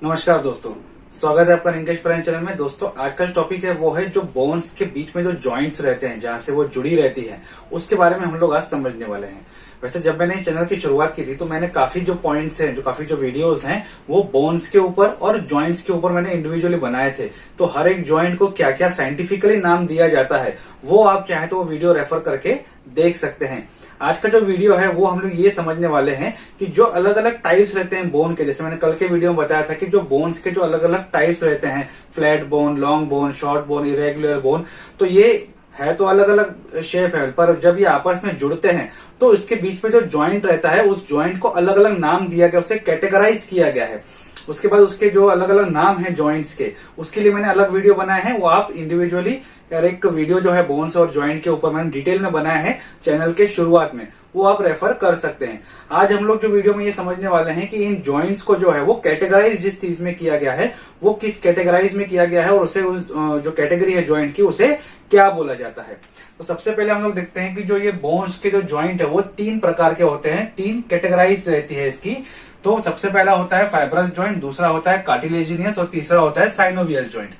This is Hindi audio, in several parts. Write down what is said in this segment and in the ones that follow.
नमस्कार दोस्तों, स्वागत है आपका रिंकेश प्राइन चैनल में। दोस्तों, आज का जो टॉपिक है वो है जो बोन्स के बीच में जो जॉइंट्स रहते हैं, जहां से वो जुड़ी रहती है, उसके बारे में हम लोग आज समझने वाले हैं। वैसे जब मैंने चैनल की शुरुआत की थी तो मैंने काफी जो पॉइंट्स हैं, काफी जो वीडियोस हैं, वो बोन्स के ऊपर और जॉइंट्स के ऊपर मैंने इंडिविजुअली बनाए थे। तो हर एक जॉइंट को क्या क्या साइंटिफिकली नाम दिया जाता है, वो आप चाहे तो वो वीडियो रेफर करके देख सकते हैं। आज का जो वीडियो है वो हम लोग ये समझने वाले हैं कि जो अलग अलग टाइप्स रहते हैं बोन के, जैसे मैंने कल के वीडियो में बताया था कि जो बोन्स के जो अलग अलग टाइप्स रहते हैं, flat bone, long bone, short bone, irregular bone, तो ये है तो अलग अलग शेप है, पर जब ये आपस में जुड़ते हैं तो इसके बीच में जो ज्वाइंट रहता है उस ज्वाइंट को अलग अलग नाम दिया गया, उसे कैटेगराइज किया गया है। उसके बाद उसके जो अलग अलग नाम है ज्वाइंट्स के, उसके लिए मैंने अलग वीडियो बनाए हैं। वो आप इंडिविजुअली यार एक वीडियो जो है बोन्स और ज्वाइंट के ऊपर मैंने डिटेल में बनाया है चैनल के शुरुआत में, वो आप रेफर कर सकते हैं। आज हम लोग जो वीडियो में ये समझने वाले हैं कि इन जॉइंट्स को जो है वो कैटेगराइज जिस चीज में किया गया है वो किस कैटेगराइज में किया गया है, और उसे जो कैटेगरी है जॉइंट की उसे क्या बोला जाता है। तो सबसे पहले हम लोग देखते हैं कि जो ये बोन्स के जो जॉइंट है वो 3 प्रकार के होते हैं, 3 कैटेगराइज रहती है इसकी। तो सबसे पहला होता है फाइब्रस जॉइंट, दूसरा होता है कार्टिलेजिनियस और तीसरा होता है साइनोवियल जॉइंट।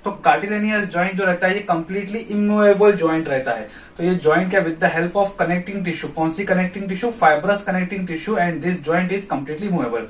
तो कार्टिलेजिनियस जॉइंट जो रहता है ये कंप्लीटली इमूवेबल जॉइंट रहता है। तो ये जॉइंट क्या with the help of connecting tissue, कौन सी connecting tissue, fibrous connecting tissue, and this joint is completely movable.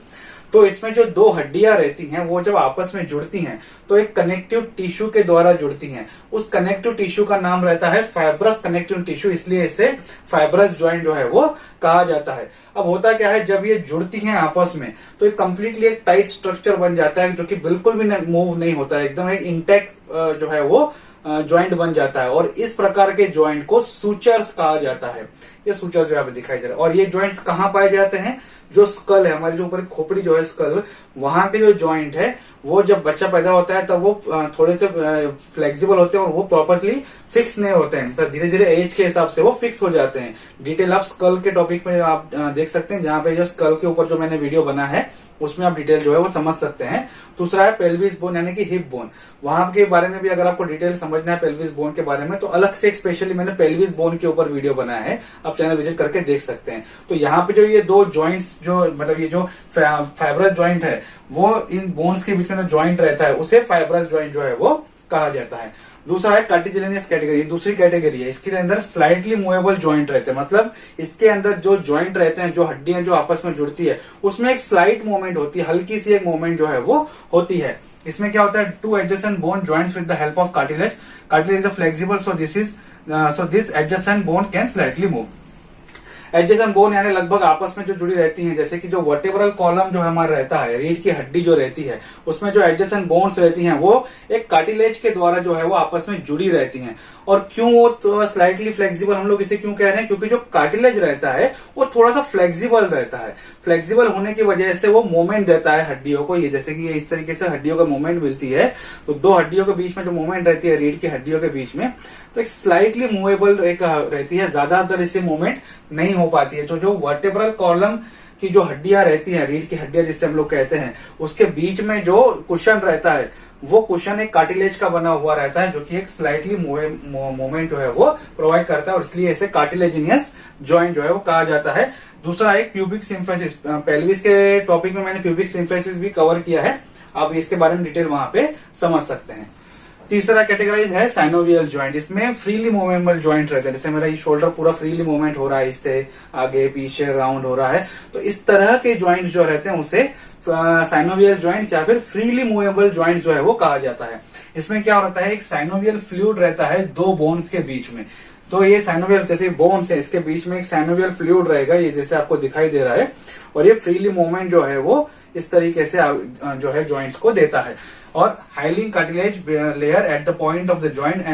तो इसमें जो 2 हड्डियां रहती हैं वो जब आपस में जुड़ती हैं तो एक कनेक्टिव टिश्यू के द्वारा जुड़ती हैं। उस कनेक्टिव टिश्यू का नाम रहता है फाइब्रस कनेक्टिव टिश्यू, इसलिए इसे फाइब्रस जॉइंट जो है वो कहा जाता है। अब होता क्या है, जब ये जुड़ती हैं आपस में तो एक कंप्लीटली एक टाइट स्ट्रक्चर बन जाता है जो कि बिल्कुल भी मूव नहीं होता है, एकदम एक इंटैक्ट जो है वो ज्वाइंट बन जाता है। और इस प्रकार के ज्वाइंट को सूचर्स कहा जाता है। ये सूचर जो यहाँ पे दिखाई दे रहा है। और ये ज्वाइंट्स कहाँ पाए जाते हैं, जो स्कल है, हमारे जो ऊपर खोपड़ी जो है स्कल, वहां के जो ज्वाइंट है वो जब बच्चा पैदा होता है तब वो थोड़े से फ्लेक्सिबल होते हैं और वो प्रॉपरली फिक्स नहीं होते हैं, तो धीरे धीरे एज के हिसाब से वो फिक्स हो जाते हैं। डिटेल आप स्कल के टॉपिक में आप देख सकते हैं, जहां पे जो स्कल के ऊपर जो मैंने वीडियो बना है उसमें आप डिटेल जो है वो समझ सकते हैं। दूसरा है पेल्विस बोन यानी कि हिप बोन। वहां के बारे में भी अगर आपको डिटेल समझना है पेल्विस बोन के बारे में तो अलग से एक स्पेशली मैंने पेल्विस बोन के ऊपर वीडियो बनाया है, आप चैनल विजिट करके देख सकते हैं। तो यहाँ पे जो ये 2 जॉइंट्स जो मतलब ये जो फाइब्रस जॉइंट है वो इन बोन्स के बीच में जो जॉइंट रहता है उसे फाइब्रस जॉइंट जो है वो कहा जाता है। दूसरा है कार्टिलेजिनियस कैटेगरी, दूसरी कैटेगरी है। इसके अंदर स्लाइटली मूवेबल जॉइंट रहते हैं, मतलब इसके अंदर जो जॉइंट रहते हैं, जो हड्डियां जो आपस में जुड़ती है उसमें एक स्लाइट मूवमेंट होती है, हल्की सी एक मूवमेंट जो है वो होती है। इसमें क्या होता है, 2 adjacent bone joints with the help of cartilage. Cartilage is flexible, so this adjacent bone can slightly move. Adjacent bone यानी लगभग आपस में जो जुड़ी रहती हैं, जैसे कि जो वर्टेब्रल कॉलम जो हमारा रहता है, रीढ़ की हड्डी जो रहती है, उसमें जो एडजेसेंट बोन्स रहती हैं वो एक कार्टिलेज के द्वारा जो है वो आपस में जुड़ी रहती हैं। और क्यों वो तो स्लाइटली फ्लेक्सिबल हम लोग इसे क्यों कह रहे हैं, क्योंकि जो कार्टिलेज रहता है वो थोड़ा सा फ्लेक्सिबल रहता है। फ्लेक्सिबल होने की वजह से वो मूवमेंट देता है हड्डियों को, ये जैसे कि ये इस तरीके से हड्डियों को मूवमेंट मिलती है। तो 2 हड्डियों के बीच में जो मूवमेंट रहती है रीढ़ की हड्डियों के बीच में, तो एक स्लाइटली मूवेबल एक रहती है, ज्यादातर इससे मूवमेंट नहीं हो पाती है। तो जो वर्टेब्रल कॉलम की जो हड्डियां रहती हैं, रीढ़ की हड्डियां जिसे हम लोग कहते हैं, उसके बीच में जो कुशन रहता है वो कुशन एक कार्टिलेज का बना हुआ रहता है, जो कि एक स्लाइटली मूवमेंट जो है वो प्रोवाइड करता है, और इसलिए इसे कार्टिलेजिनियस जॉइंट जो है वो कहा जाता है। दूसरा एक प्यूबिक सिम्फेसिस, पेल्विस के टॉपिक में मैंने प्यूबिक सिम्फेसिस भी कवर किया है, आप इसके बारे में डिटेल वहां पे समझ सकते हैं। तीसरा कैटेगराइज है साइनोवियल जॉइंट। इसमें फ्रीली मूवेबल जॉइंट रहते हैं, जैसे मेरा ये शोल्डर पूरा फ्रीली मूवमेंट हो रहा है, इससे आगे पीछे राउंड हो रहा है, तो इस तरह के जॉइंट जो रहते हैं उसे साइनोवियल जॉइंट्स या फिर फ्रीली मूवेबल जॉइंट जो है वो कहा जाता है। इसमें क्या होता है, एक साइनोवियल फ्लूइड रहता है 2 बोन्स के बीच में। तो ये साइनोवियल जैसे बोन्स है, इसके बीच में एक साइनोवियल फ्लूइड रहेगा, ये जैसे आपको दिखाई दे रहा है, और ये फ्रीली मूवमेंट जो है वो इस तरीके से जो है जॉइंट्स को देता है। और hyaline cartilage layer at the point of the joint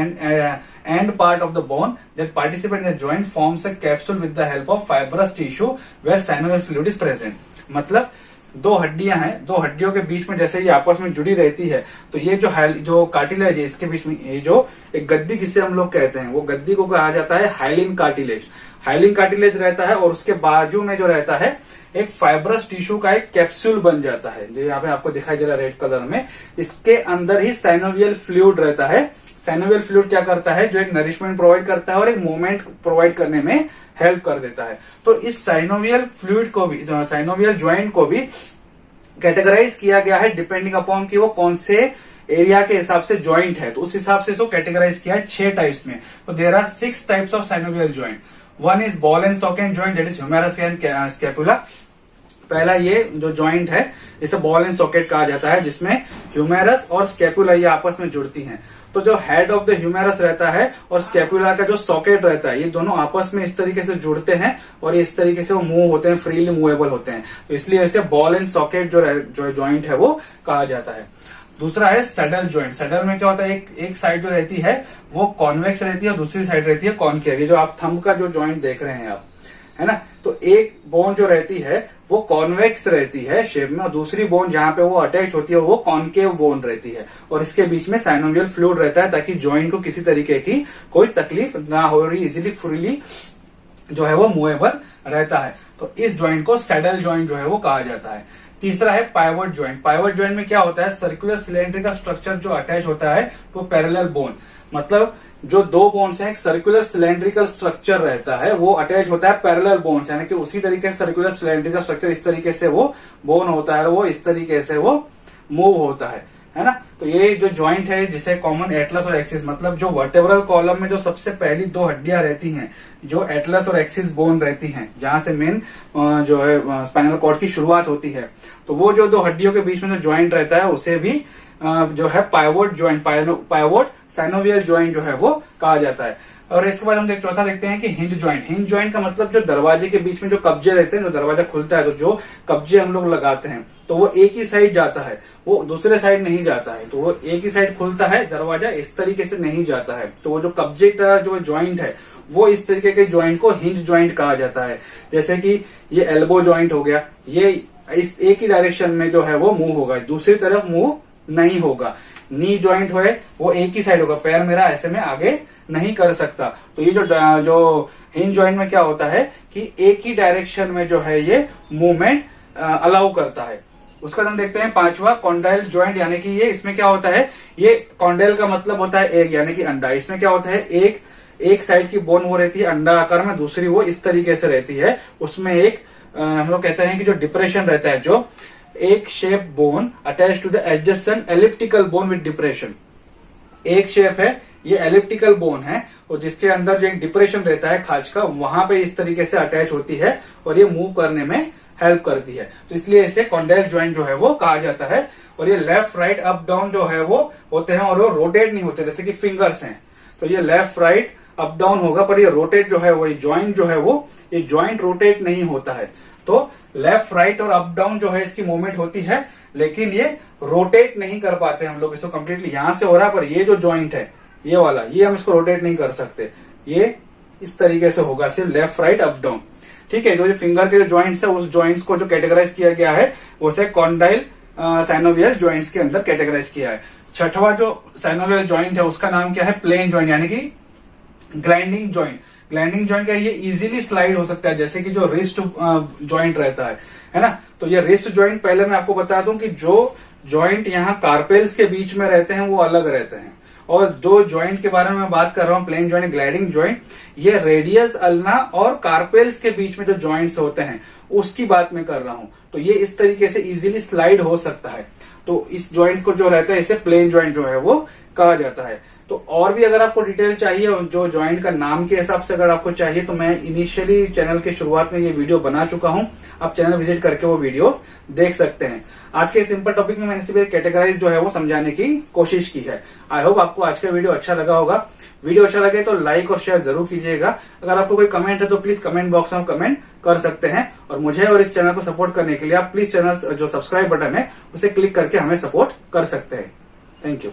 and part of the bone that participate in the joint forms a capsule with the help of fibrous tissue where synovial fluid is present. मतलब 2 हड्डियां हैं, 2 हड्डियों के बीच में जैसे ये आपस में जुड़ी रहती है, तो ये जो कार्टिलेज है इसके बीच में ये जो एक गद्दी जिसे हम लोग कहते हैं, वो गद्दी को कहा जाता है हाइलिन कार्टिलेज। हाइलिन कार्टिलेज रहता है और उसके बाजू में जो रहता है एक फाइब्रस टिश्यू का एक कैप्सूल बन जाता है, जो यहाँ पे आपको दिखाई दे रहा है रेड कलर में। इसके अंदर ही साइनोवियल फ्लूइड रहता है। साइनोवियल फ्लूइड क्या करता है, जो एक नरिशमेंट प्रोवाइड करता है और एक मूवमेंट प्रोवाइड करने में हेल्प कर देता है। तो इस साइनोवियल फ्लूइड को भी, साइनोवियल ज्वाइंट को भी कैटेगराइज किया गया है डिपेंडिंग अपॉन कि वो कौन से एरिया के हिसाब से ज्वाइंट है, तो उस हिसाब से इसको कैटेगराइज किया है 6 टाइप्स में। तो there are 6 types of synovial joint. One is ball and socket joint, that is humerus and scapula. पहला ये जो ज्वाइंट है इसे बॉल एंड सॉकेट कहा जाता है, जिसमें ह्यूमेरस और स्कैपुला ये आपस में जुड़ती हैं। तो जो हेड ऑफ द ह्यूमेरस रहता है और स्कैपुला का जो सॉकेट रहता है, ये दोनों आपस में इस तरीके से जुड़ते हैं और ये इस तरीके से वो मूव होते हैं, फ्रीली मूवेबल होते हैं। तो इसलिए इसे बॉल एंड सॉकेट जो ज्वाइंट है वो कहा जाता है। दूसरा है सैडल ज्वाइंट। सैडल में क्या होता है, एक साइड जो रहती है वो कॉन्वेक्स रहती है और दूसरी साइड रहती है कॉनकेव। ये जो आप थंब का जो ज्वाइंट देख रहे हैं आप, है ना, तो एक बोन जो रहती है वो कॉन्वेक्स रहती है शेप में और दूसरी बोन जहां पे वो अटैच होती है वो कॉनकेव बोन रहती है और इसके बीच में साइनोवियल फ्लूइड रहता है ताकि ज्वाइंट को किसी तरीके की कोई तकलीफ ना हो रही, इजीली फ्रीली जो है वो मूवेबल रहता है। तो इस ज्वाइंट को सैडल ज्वाइंट जो है वो कहा जाता है। तीसरा है पाइवट ज्वाइंट। पाइवट ज्वाइंट में क्या होता है, सर्कुलर सिलेंड्रिकल स्ट्रक्चर जो अटैच होता है तो पैरेलल बोन, मतलब जो दो बोन्स हैं, एक सर्कुलर सिलेंड्रिकल स्ट्रक्चर रहता है वो अटैच होता है पैरेलल बोन्स, यानी कि उसी तरीके से सर्कुलर सिलेंड्रिकल स्ट्रक्चर इस तरीके से वो बोन होता है और वो इस तरीके से वो मूव होता है ना। तो ये जो ज्वाइंट है जिसे कॉमन एटलस और एक्सिस, मतलब जो वर्टेब्रल कॉलम में जो सबसे पहली दो हड्डियां रहती हैं, जो एटलस और एक्सिस बोन रहती हैं, जहां से मेन जो है स्पाइनल कॉर्ड की शुरुआत होती है, तो वो जो दो हड्डियों के बीच में जो ज्वाइंट रहता है उसे भी जो है pivot joint, pivot synovial joint जो है वो कहा जाता है। और इसके बाद हम चौथा देखते हैं कि हिंज ज्वाइंट। हिंज ज्वाइंट का मतलब जो दरवाजे के बीच में जो कब्जे रहते हैं, जो दरवाजा खुलता है तो जो कब्जे हम लोग लगाते हैं तो वो एक ही साइड जाता है, वो दूसरे साइड नहीं जाता है। तो वो एक ही साइड खुलता है, दरवाजा इस तरीके से नहीं जाता है। तो वो जो कब्जे का जो ज्वाइंट है वो इस तरीके के ज्वाइंट को हिंज ज्वाइंट कहा जाता है। जैसे कि ये एल्बो ज्वाइंट हो गया, ये इस एक ही डायरेक्शन में जो है वो मूव होगा, दूसरी तरफ मूव नहीं होगा। नी ज्वाइंट है वो एक ही साइड होगा, पैर मेरा ऐसे में आगे नहीं कर सकता। तो ये जो हिंज ज्वाइंट में क्या होता है कि एक ही डायरेक्शन में जो है ये मूवमेंट अलाउ करता है। उसका हम देखते हैं पांचवा कॉन्डाइल ज्वाइंट, यानी कि ये इसमें क्या होता है, ये कॉन्डाइल का मतलब होता है एक, यानी कि अंडा। इसमें क्या होता है, एक साइड की बोन वो रहती है अंडा आकार में, दूसरी वो इस तरीके से रहती है। उसमें एक हम लोग कहते हैं कि जो डिप्रेशन रहता है, जो एक shape bone attach to the adjacent elliptical bone with depression. एक शेप है, ये एलिप्टिकल बोन है और जिसके अंदर जो एक डिप्रेशन रहता है खाज का, वहां पे इस तरीके से अटैच होती है और ये मूव करने में हेल्प करती है। तो इसलिए इसे कॉन्डाइल ज्वाइंट जो है वो कहा जाता है। और ये लेफ्ट राइट अप डाउन जो है वो होते हैं और वो रोटेट नहीं होते, जैसे कि फिंगर्स हैं। तो ये लेफ्ट राइट अप डाउन होगा, पर ये रोटेट जो है वो ज्वाइंट जो है वो ये ज्वाइंट रोटेट नहीं होता है। तो लेफ्ट राइट और अप डाउन जो है इसकी मूवमेंट होती है, लेकिन ये रोटेट नहीं कर पाते हम लोग इसको कंप्लीटली। यहां से हो रहा है, पर ये जो ज्वाइंट है ये वाला, ये हम इसको रोटेट नहीं कर सकते, ये इस तरीके से होगा, सिर्फ लेफ्ट राइट अप डाउन। ठीक है, जो फिंगर के जो ज्वाइंट्स है उस ज्वाइंट्स को जो कैटेगराइज किया गया है उसे कॉन्डाइल साइनोवियल ज्वाइंट्स के अंदर कैटेगराइज किया है। छठवां जो साइनोवियल ज्वाइंट है उसका नाम क्या है, प्लेन ज्वाइंट, यानी कि ग्लाइडिंग ज्वाइंट। ग्लाइडिंग ज्वाइंट का ये इजीली स्लाइड हो सकता है, जैसे कि जो रिस्ट ज्वाइंट रहता है ना। तो ये रिस्ट ज्वाइंट, पहले मैं आपको बता दूं कि जो ज्वाइंट यहाँ कार्पेल्स के बीच में रहते हैं वो अलग रहते हैं, और दो ज्वाइंट के बारे में मैं बात कर रहा हूँ, प्लेन ज्वाइंट, ग्लाइडिंग ज्वाइंट, ये रेडियस अल्ना और कार्पेल्स के बीच में जो ज्वाइंट्स होते हैं उसकी बात मैं कर रहा हूँ। तो ये इस तरीके से इजीली स्लाइड हो सकता है। तो इस ज्वाइंट्स को जो रहता है इसे प्लेन ज्वाइंट जो है वो कहा जाता है। तो और भी अगर आपको डिटेल चाहिए, जो ज्वाइंट का नाम के हिसाब से अगर आपको चाहिए, तो मैं इनिशियली चैनल के शुरुआत में ये वीडियो बना चुका हूं, आप चैनल विजिट करके वो वीडियो देख सकते हैं। आज के सिंपल टॉपिक में मैंने सिर्फ कैटेगराइज जो है वो समझाने की कोशिश की है। आई होप आपको आज का वीडियो अच्छा लगा होगा। वीडियो अच्छा लगे तो लाइक और शेयर जरूर कीजिएगा। अगर आपको कोई कमेंट है तो प्लीज कमेंट बॉक्स में कमेंट कर सकते हैं, और मुझे और इस चैनल को सपोर्ट करने के लिए आप प्लीज चैनल जो सब्सक्राइब बटन है उसे क्लिक करके हमें सपोर्ट कर सकते हैं। Thank you.